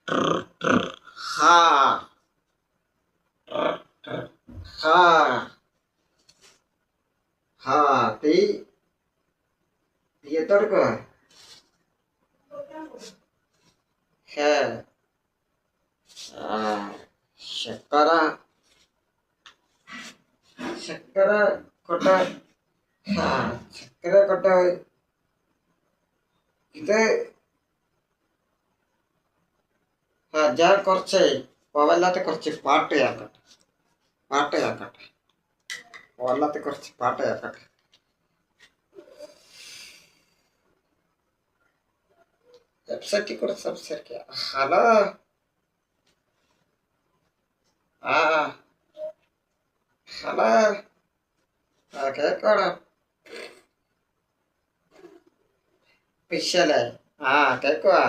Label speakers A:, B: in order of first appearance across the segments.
A: ഹാ ഹാ ഹാ തീ എത്തോടുക്കുക ഹേ ശർക്കര ശർക്കര കൊട്ട ശർക്കര കൊട്ട ഇത് ഞാൻ കുറച്ച് പോവല്ലാത്ത കുറച്ച് പാട്ട് കേൾക്കട്ടെ പോവല്ലാത്ത കുറച്ച് പാട്ട് കേൾക്കട്ടെ വെബ്സൈറ്റിൽ കൂടെ സംസാരിക്കുക ഹലോ ഹലോ കേക്കോടാ പിശലേ കേക്കുവാ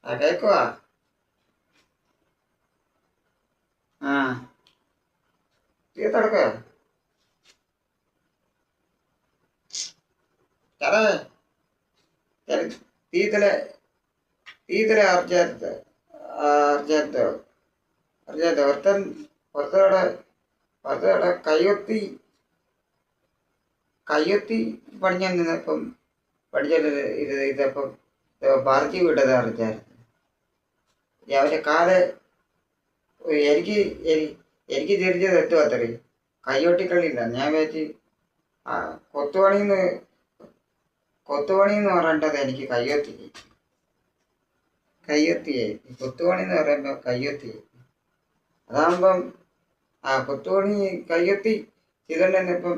A: കേക്കുവാ തീർത്തെടുക്കുക തീതലെ അർജന്റ് ഒരുത്തടെ കയ്യൊത്തി പണിഞ്ഞ നിന്നപ്പം ഇതപ്പം ബാർക്കി വിട്ടത് അറിഞ്ഞായിരുന്നു അവൻ്റെ കാല് എനിക്ക് തിരിച്ചത് എത്തുക അത്രയും കയ്യൊട്ടിക്കളിയില്ല ഞാൻ വെച്ച് കൊത്തുപണിന്ന് പറയേണ്ടത് എനിക്ക് കയ്യൊത്തിയായി കൊത്തുപണി എന്ന് പറയുമ്പോൾ കയ്യൊത്തിയായി അതാകുമ്പം കൊത്തുപണി കയ്യൊത്തി ഇതിൽ നിന്നപ്പം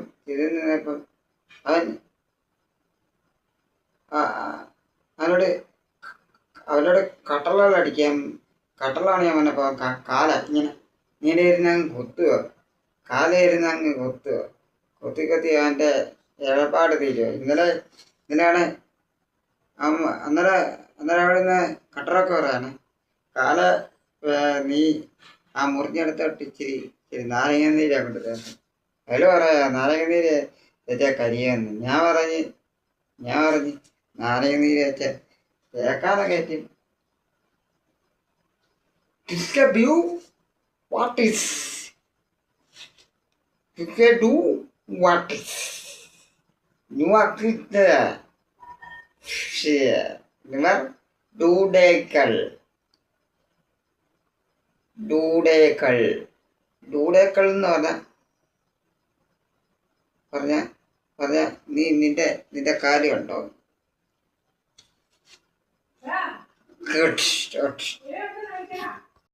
A: അവനോട് കട്ടളാണ് ഞാൻ വന്നപ്പോൾ കാല ഇങ്ങനെ ഇരുന്നങ്ങ് കൊത്തുക കൊത്തി അവൻ്റെ ഇടപാട് തീരുക ഇന്നലെയാണ് അന്നേരം അവിടെ നിന്ന് കട്ടറൊക്കെ പറയാണ് കാല നീ മുറിഞ്ഞെടുത്തോട്ട് ഇച്ചിരി നാരങ്ങ നീര് കൊണ്ട് തരണം അയാൾ പറയാ നാരങ്ങ നീര് വെച്ചാൽ കരിയെന്ന് ഞാൻ പറഞ്ഞ് നാരങ്ങ നീര് വെച്ചാൽ തേക്കാതെ കയറ്റി what is if they do what is ഡൂഡേക്കൾ എന്ന് പറഞ്ഞ നീ നിന്റെ കാര്യമുണ്ടോ ഗുഡ്